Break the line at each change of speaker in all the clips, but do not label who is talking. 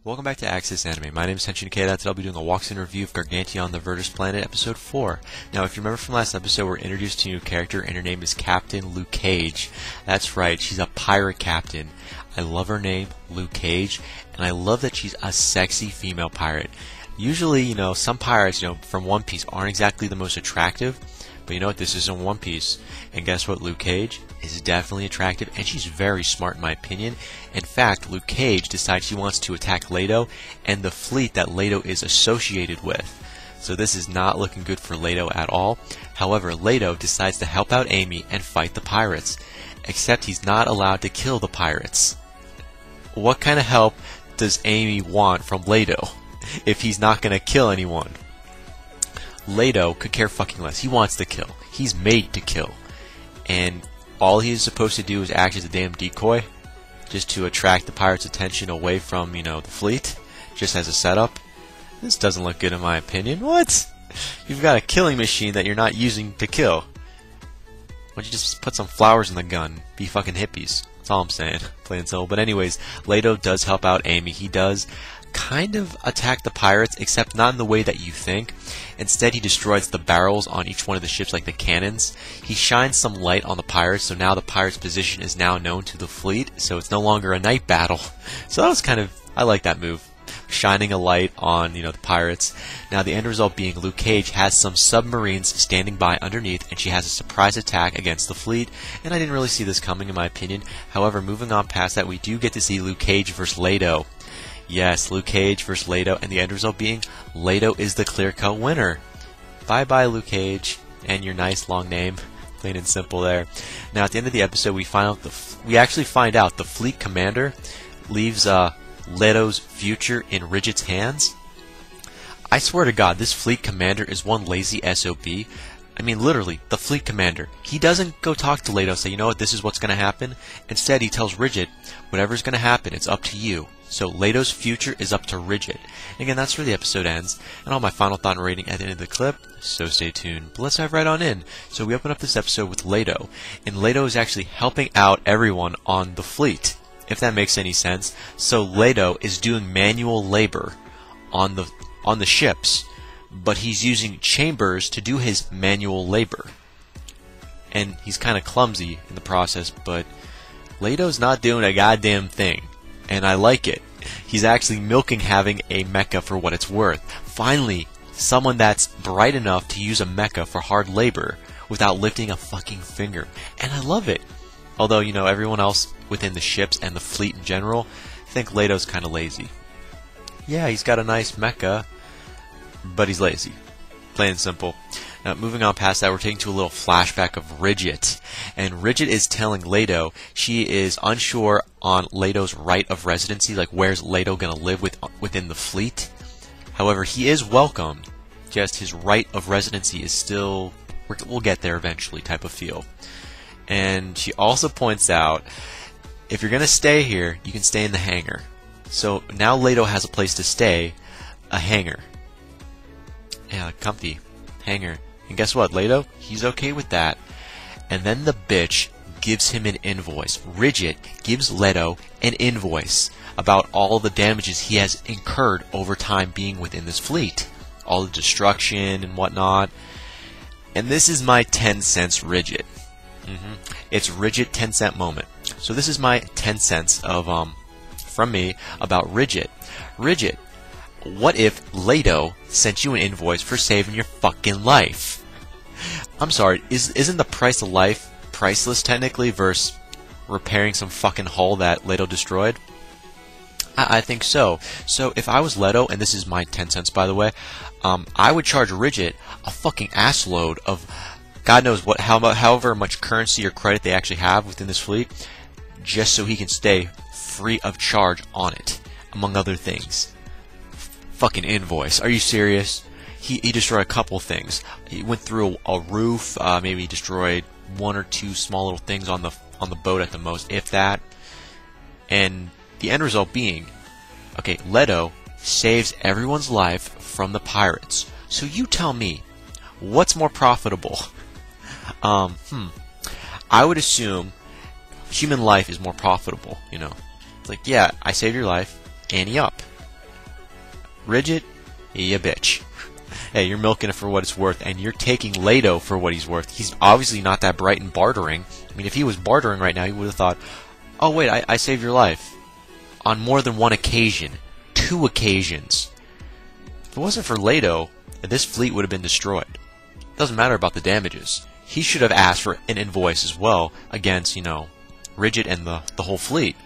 Welcome back to Axis Anime. My name is Henshin Ikeda. Today I'll be doing a walk-in review of Gargantia on the Verdurous planet, episode 4. Now, if you remember from last episode, we're introduced to a new character, and her name is Captain Luke Cage. That's right, she's a pirate captain. I love her name, Luke Cage, and I love that she's a sexy female pirate. Usually, some pirates, from One Piece aren't exactly the most attractive, but you know what, this isn't One Piece. And guess what, Luke Cage is definitely attractive, and she's very smart in my opinion. In fact, Luke Cage decides she wants to attack Leto and the fleet that Leto is associated with. So this is not looking good for Leto at all. However, Leto decides to help out Amy and fight the pirates. Except he's not allowed to kill the pirates. What kind of help does Amy want from Leto if he's not going to kill anyone? Leto could care fucking less. He wants to kill. He's made to kill. And all he's supposed to do is act as a damn decoy, just to attract the pirates' attention away from, the fleet, just as a setup. This doesn't look good in my opinion. What? You've got a killing machine that you're not using to kill. Why don't you just put some flowers in the gun? Be fucking hippies. That's all I'm saying. Plain and simple. But anyways, Leto does help out Amy. He does kind of attack the pirates, except not in the way that you think. Instead, he destroys the barrels on each one of the ships, like the cannons. He shines some light on the pirates, so now the pirates' position is now known to the fleet, so it's no longer a night battle. So that was I like that move. Shining a light on, the pirates. Now, the end result being Luke Cage has some submarines standing by underneath, and she has a surprise attack against the fleet, and I didn't really see this coming, in my opinion. However, moving on past that, we do get to see Luke Cage versus Leto. Yes, Luke Cage versus Leto, and the end result being Leto is the clear-cut winner. Bye-bye, Luke Cage, and your nice long name. Plain and simple there. Now, at the end of the episode, we actually find out the fleet commander leaves Leto's future in Ridget's hands. I swear to God, this fleet commander is one lazy SOB. I mean, literally, the fleet commander. He doesn't go talk to Leto and say, you know what, this is what's going to happen. Instead, he tells Ridget, whatever's going to happen, it's up to you. So Leto's future is up to Ridget. And again, that's where the episode ends. And all my final thought and rating at the end of the clip. So stay tuned. But let's dive right on in. So we open up this episode with Leto. And Leto is actually helping out everyone on the fleet, if that makes any sense. So Leto is doing manual labor on the ships, but he's using chambers to do his manual labor. And he's kind of clumsy in the process, but Leto's not doing a goddamn thing. And I like it. He's actually milking having a mecha for what it's worth. Finally, someone that's bright enough to use a mecha for hard labor without lifting a fucking finger. And I love it. Although, everyone else within the ships and the fleet in general think Leto's kind of lazy. Yeah, he's got a nice mecha, but he's lazy. Plain and simple. Now, moving on past that, we're taking to a little flashback of Ridget. And Ridget is telling Leto she is unsure on Leto's right of residency, like where's Leto going to live within the fleet. However, he is welcome, just his right of residency is still, we'll get there eventually type of feel. And she also points out, if you're going to stay here, you can stay in the hangar. So now Leto has a place to stay, a hangar. Yeah, comfy hangar. And guess what, Leto? He's okay with that. And then the bitch gives him an invoice. Ridget gives Leto an invoice about all the damages he has incurred over time being within this fleet. All the destruction and whatnot. And this is my 10 cents Ridget. It's Ridget 10-cent moment. So this is my 10 cents of from me about Ridget. Ridget, what if Leto sent you an invoice for saving your fucking life? I'm sorry, isn't the price of life priceless technically versus repairing some fucking hull that Leto destroyed? I think so. So if I was Leto, and this is my 10 cents by the way, I would charge Ridget a fucking assload of God knows what, however much currency or credit they actually have within this fleet, just so he can stay free of charge on it, among other things. Fucking invoice. Are you serious? He destroyed a couple things. He went through a roof, maybe he destroyed one or two small little things on the boat at the most, if that. And the end result being, okay, Leto saves everyone's life from the pirates. So you tell me, what's more profitable? I would assume human life is more profitable, It's like, yeah, I saved your life, ante up. Rigid, you bitch. Hey, you're milking it for what it's worth, and you're taking Leto for what he's worth. He's obviously not that bright in bartering. I mean, if he was bartering right now, he would have thought, oh wait, I saved your life. On more than one occasion. 2 occasions. If it wasn't for Leto, this fleet would have been destroyed. Doesn't matter about the damages. He should have asked for an invoice as well against, Rigid and the whole fleet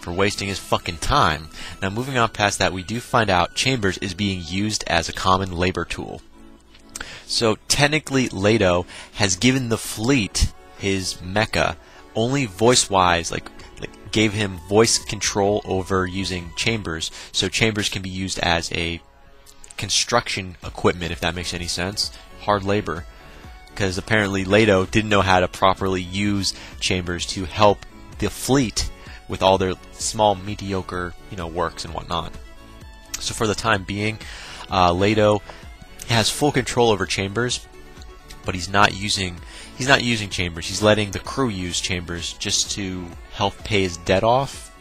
for wasting his fucking time. Now, moving on past that, we do find out Chambers is being used as a common labor tool. So, technically, Leto has given the fleet his mecha, only voice-wise, like gave him voice control over using Chambers, so Chambers can be used as a construction equipment, if that makes any sense. Hard labor. Because apparently Leto didn't know how to properly use Chambers to help the fleet with all their small, mediocre, works and whatnot. So for the time being, Leto has full control over Chambers, but he's not using Chambers. He's letting the crew use Chambers just to help pay his debt off.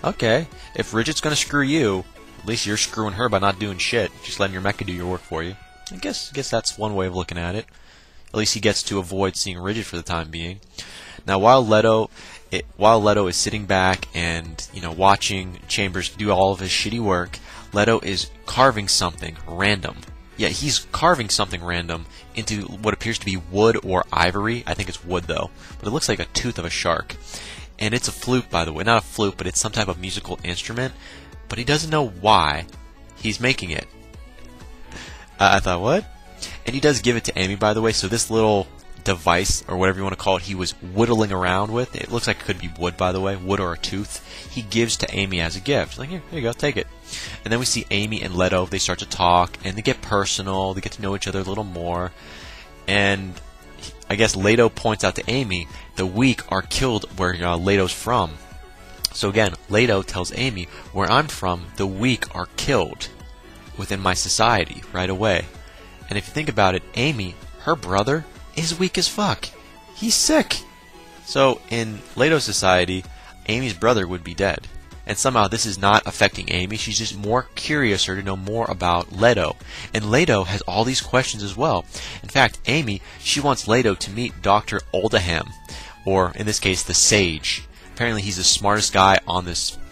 Okay, if Rigid's gonna screw you, at least you're screwing her by not doing shit, just letting your mecha do your work for you. I guess that's one way of looking at it. At least he gets to avoid seeing Rigid for the time being. Now, while Leto is sitting back and watching Chambers do all of his shitty work, Leto is carving something random. Yeah, he's carving something random into what appears to be wood or ivory. I think it's wood though, but it looks like a tooth of a shark. And it's a flute, by the way. Not a flute, but it's some type of musical instrument. But he doesn't know why he's making it. I thought, what? And he does give it to Amy, by the way. So this little device, or whatever you want to call it, he was whittling around with. It looks like it could be wood, by the way, wood or a tooth. He gives to Amy as a gift. Like, here you go, take it. And then we see Amy and Leto. They start to talk, and they get personal. They get to know each other a little more. And I guess Leto points out to Amy, the weak are killed where Leto's from. So again, Leto tells Amy, where I'm from, the weak are killed within my society right away. And if you think about it, Amy, her brother, is weak as fuck. He's sick. So in Leto's society, Amy's brother would be dead. And somehow this is not affecting Amy. She's just more curious to know more about Leto. And Leto has all these questions as well. In fact, Amy, she wants Leto to meet Dr. Oldham, or in this case, the Sage. Apparently he's the smartest guy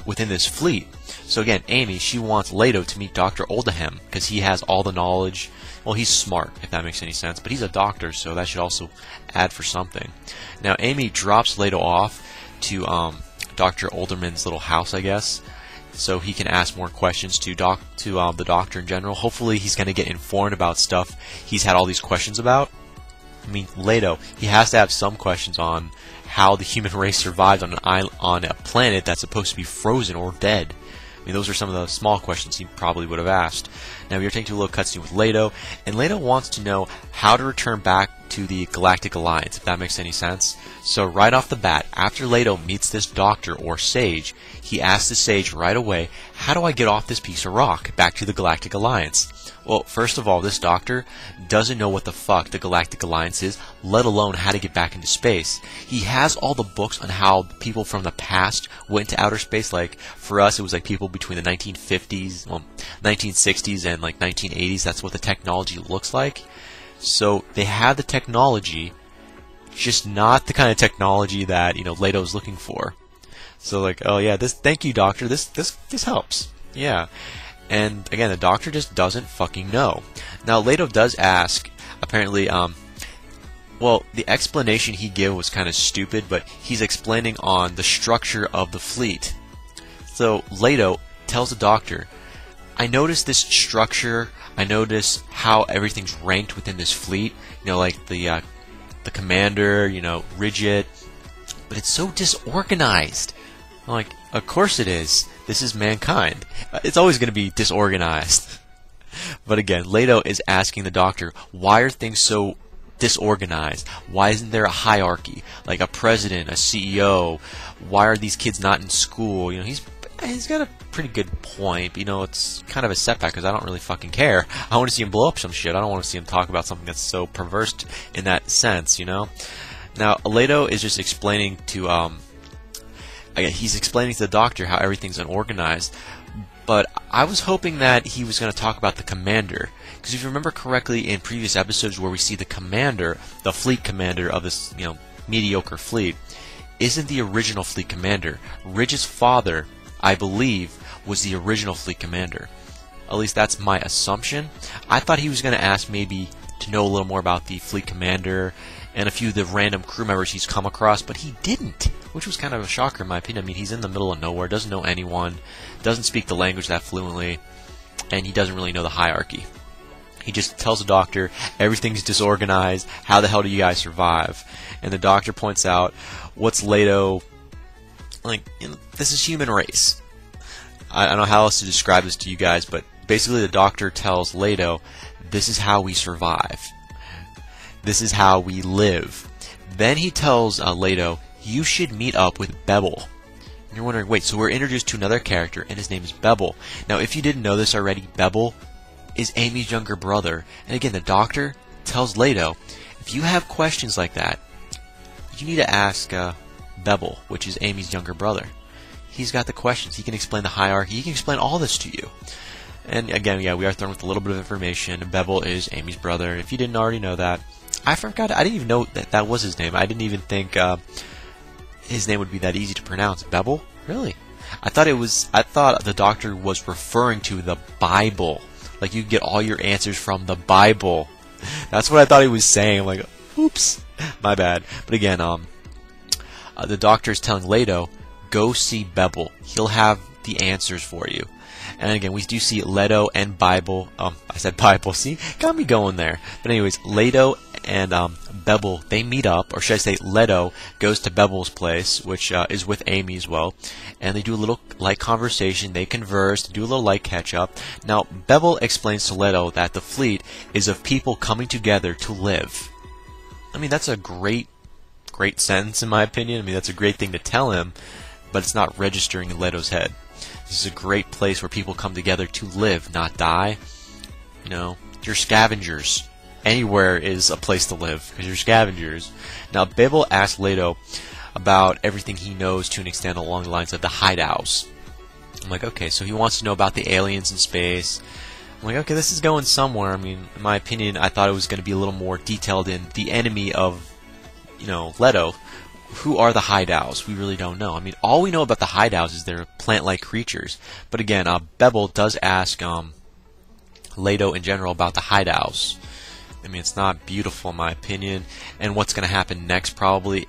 within this fleet. So again, Amy, she wants Leto to meet Dr. Oldham because he has all the knowledge. Well, he's smart, if that makes any sense, but he's a doctor, so that should also add for something. Now, Amy drops Leto off to Dr. Olderman's little house, I guess, so he can ask more questions to the doctor in general. Hopefully, he's going to get informed about stuff he's had all these questions about. I mean, Leto, he has to have some questions on how the human race survives on a planet that's supposed to be frozen or dead. I mean, those are some of the small questions he probably would have asked. Now, we are taking a little cutscene with Leto, and Leto wants to know how to return back to the Galactic Alliance, if that makes any sense. So right off the bat, after Leto meets this doctor or sage, he asks the sage right away, how do I get off this piece of rock back to the Galactic Alliance? Well, first of all, this doctor doesn't know what the fuck the Galactic Alliance is, let alone how to get back into space. He has all the books on how people from the past went to outer space. Like, for us, it was like people between the 1950s, 1960s and like 1980s. That's what the technology looks like. So they have the technology, just not the kind of technology that, Leto's looking for. So like, oh yeah, thank you, doctor, this helps. Yeah. And again, the doctor just doesn't fucking know. Now, Leto does ask, apparently, well, the explanation he gave was kind of stupid, but he's explaining on the structure of the fleet. So, Leto tells the doctor, I noticed this structure, I noticed how everything's ranked within this fleet, like the commander, Rigid, but it's so disorganized. I'm like, of course it is. This is mankind. It's always going to be disorganized. But again, Leto is asking the doctor, why are things so disorganized? Why isn't there a hierarchy? Like a president, a CEO? Why are these kids not in school? He's got a pretty good point. But, it's kind of a setback because I don't really fucking care. I want to see him blow up some shit. I don't want to see him talk about something that's so perverse in that sense, Now, Leto is just explaining to he's explaining to the doctor how everything's unorganized, But I was hoping that he was going to talk about the commander, because if you remember correctly in previous episodes where we see the commander, the fleet commander of this, mediocre fleet, isn't the original fleet commander. Ridge's father, I believe, was the original fleet commander. At least that's my assumption. I thought he was going to ask maybe to know a little more about the fleet commander and a few of the random crew members he's come across, but he didn't, which was kind of a shocker in my opinion. I mean, he's in the middle of nowhere, doesn't know anyone, doesn't speak the language that fluently, and he doesn't really know the hierarchy. He just tells the doctor, everything's disorganized, how the hell do you guys survive? And the doctor points out, what's Leto, this is human race. I don't know how else to describe this to you guys, but basically the doctor tells Leto, this is how we survive. This is how we live. Then he tells Leto, you should meet up with Bebel. And you're wondering, wait, so we're introduced to another character, and his name is Bebel. Now, if you didn't know this already, Bebel is Amy's younger brother. And again, the doctor tells Leto, if you have questions like that, you need to ask Bebel, which is Amy's younger brother. He's got the questions. He can explain the hierarchy. He can explain all this to you. And again, yeah, we are thrown with a little bit of information. Bebel is Amy's brother. If you didn't already know that, I forgot. I didn't even know that was his name. I didn't even think his name would be that easy to pronounce. Bebel? Really? I thought the doctor was referring to the Bible. Like you get all your answers from the Bible. That's what I thought he was saying. I'm like, oops, my bad. But again, the doctor is telling Leto, go see Bebel. He'll have the answers for you. And again, we do see Leto and Bible. I said Bible. See, got me going there. But anyways, Leto and Bebel, they meet up, or should I say, Leto goes to Bebel's place, which is with Amy as well, and they do a little light conversation. They converse, do a little light catch up. Now, Bebel explains to Leto that the fleet is of people coming together to live. I mean, that's a great sentence in my opinion. I mean, that's a great thing to tell him, but it's not registering in Leto's head. This is a great place where people come together to live, not die. You're scavengers. Anywhere is a place to live, because you're scavengers. Now, Bebel asks Leto about everything he knows to an extent along the lines of the hideouts. I'm like, okay, so he wants to know about the aliens in space. I'm like, okay, this is going somewhere. I mean, in my opinion, I thought it was going to be a little more detailed in the enemy of, Leto. Who are the hideouts? We really don't know. I mean, all we know about the hideouts is they're plant-like creatures. But again, Bebel does ask Leto in general about the hideouts. I mean, it's not beautiful in my opinion. And what's going to happen next probably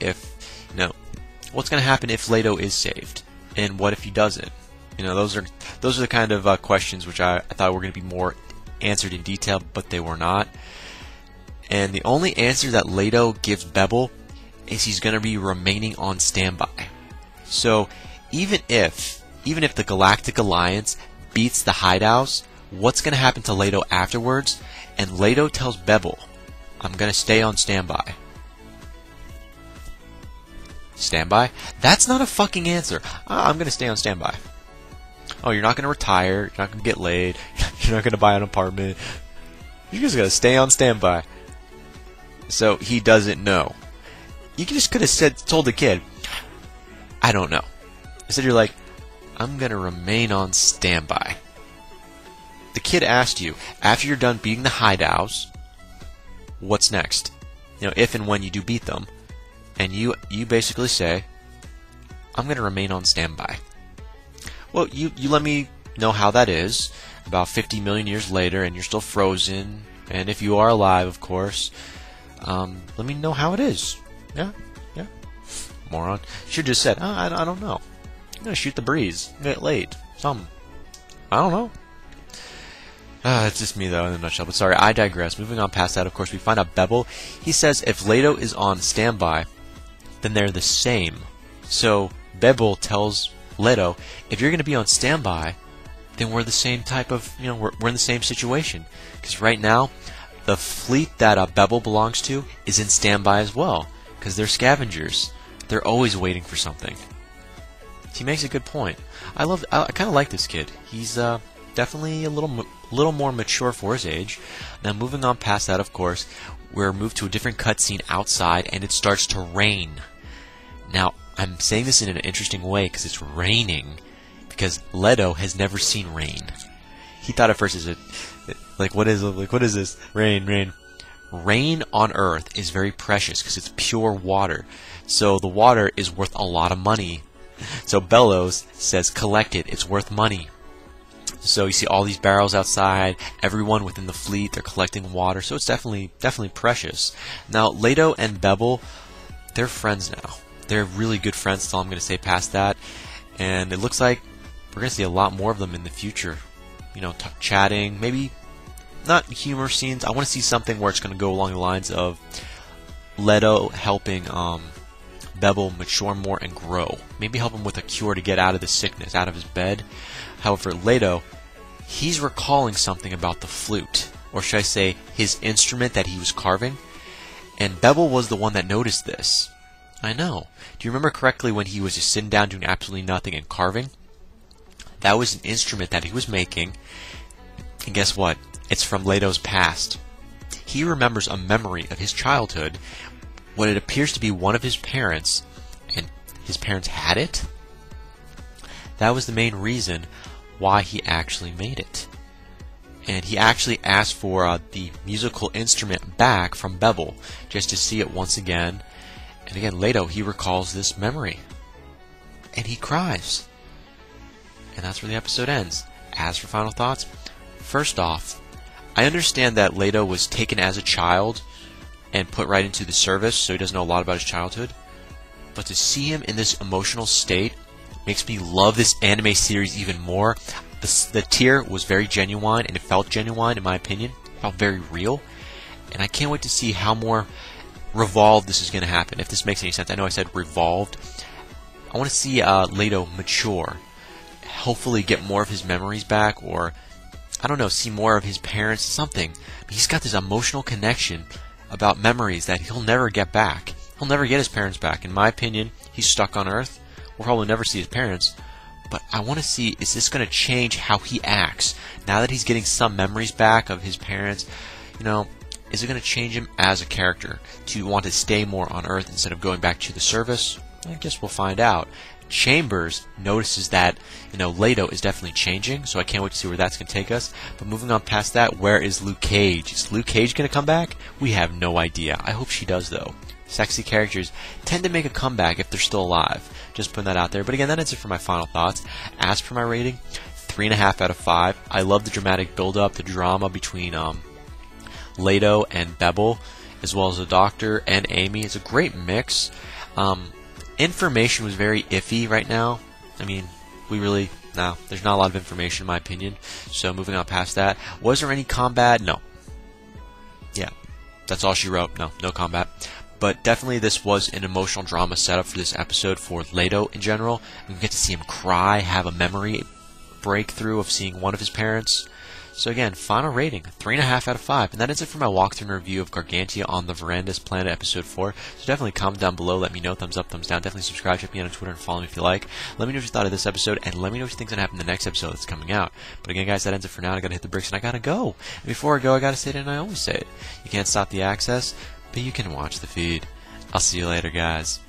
what's going to happen if Leto is saved? And what if he doesn't? Those are the kind of questions which I thought were going to be more answered in detail, but they were not. And the only answer that Leto gives Bebel is he's going to be remaining on standby. So even if the Galactic Alliance beats the hideouts, what's going to happen to Leto afterwards? And Leto tells Bebel, I'm going to stay on standby. Standby? That's not a fucking answer. I'm going to stay on standby. Oh, you're not going to retire, you're not going to get laid, you're not going to buy an apartment. You're just going to stay on standby. So he doesn't know. You just could have told the kid, I don't know. Instead you're like, I'm going to remain on standby. The kid asked you, after you're done beating the hideouts, what's next? If and when you do beat them. And you basically say, I'm going to remain on standby. Well, you let me know how that is, about 50 million years later, and you're still frozen, and if you are alive, of course, let me know how it is. Yeah. Moron. Should just said, I don't know. I'm gonna shoot the breeze. Get laid. Something. I don't know. It's just me, though, in a nutshell. But sorry, I digress. Moving on past that, of course, we find out Bebel. He says if Leto is on standby, then they're the same. So Bebel tells Leto, if you're going to be on standby, then we're the same type of, we're in the same situation. Because right now, the fleet that Bebel belongs to is in standby as well. Because they're scavengers. They're always waiting for something. He makes a good point. I kind of like this kid. He's definitely a little more mature for his age. Now, moving on past that, of course, we're moved to a different cutscene outside, and it starts to rain. Now, I'm saying this in an interesting way because it's raining. because Leto has never seen rain. He thought at first, what is this? Rain. Rain on Earth is very precious because it's pure water. So the water is worth a lot of money. So Bellows says, collect it. It's worth money. So you see all these barrels outside. Everyone within the fleet, they're collecting water. So it's definitely precious. Now, Leto and Bebel, they're friends now. They're really good friends. That's all I'm going to say past that. And it looks like we're going to see a lot more of them in the future. You know, chatting, maybe not humor scenes. I want to see something where it's going to go along the lines of Leto helping Bebel mature more and grow. Maybe help him with a cure to get out of the sickness, out of his bed. However, Leto, he's recalling something about the flute, or should I say, his instrument that he was carving. And Bebel was the one that noticed this. I know. Do you remember correctly when he was just sitting down doing absolutely nothing and carving? That was an instrument that he was making. And guess what? It's from Leto's past. He remembers a memory of his childhood when it appears to be one of his parents, and his parents had it? That was the main reason why he actually made it. And he actually asked for the musical instrument back from Bebel, just to see it once again. And again, Leto, he recalls this memory. And he cries. And that's where the episode ends. As for final thoughts, first off, I understand that Leto was taken as a child and put right into the service, so he doesn't know a lot about his childhood. But to see him in this emotional state makes me love this anime series even more. The tear was very genuine, and it felt genuine in my opinion. It felt very real. And I can't wait to see how more revolved this is going to happen, if this makes any sense. I know I said revolved. I want to see Leto mature. Hopefully get more of his memories back, or, I don't know, see more of his parents, something. He's got this emotional connection about memories that he'll never get back. He'll never get his parents back. In my opinion, he's stuck on Earth. We'll probably never see his parents. But I want to see, is this going to change how he acts? Now that he's getting some memories back of his parents, you know, is it going to change him as a character to want to stay more on Earth instead of going back to the service? I guess we'll find out. Chambers notices that, you know, Leto is definitely changing, so I can't wait to see where that's going to take us. But moving on past that, where is Luke Cage? Is Luke Cage going to come back? We have no idea. I hope she does, though. Sexy characters tend to make a comeback if they're still alive. Just putting that out there. But again, that is it for my final thoughts. As for my rating, 3.5 out of 5. I love the dramatic build-up, the drama between Leto and Bebel, as well as the Doctor and Amy. It's a great mix. Information was very iffy right now. I mean, there's not a lot of information in my opinion. So moving on past that, was there any combat? No. Yeah, that's all she wrote. No combat. But definitely this was an emotional drama setup for this episode for Leto in general. We get to see him cry, have a memory breakthrough of seeing one of his parents. So again, final rating, 3.5 out of 5. And that is it for my walkthrough and review of Gargantia on the Verandus Planet episode 4. So definitely comment down below, let me know, thumbs up, thumbs down. Definitely subscribe, check me out on Twitter, and follow me if you like. Let me know what you thought of this episode, and let me know what you think's going to happen in the next episode that's coming out. But again, guys, that ends it for now. I got to hit the bricks, and I got to go. And before I go, I got to say it, and I always say it. You can't stop the access, but you can watch the feed. I'll see you later, guys.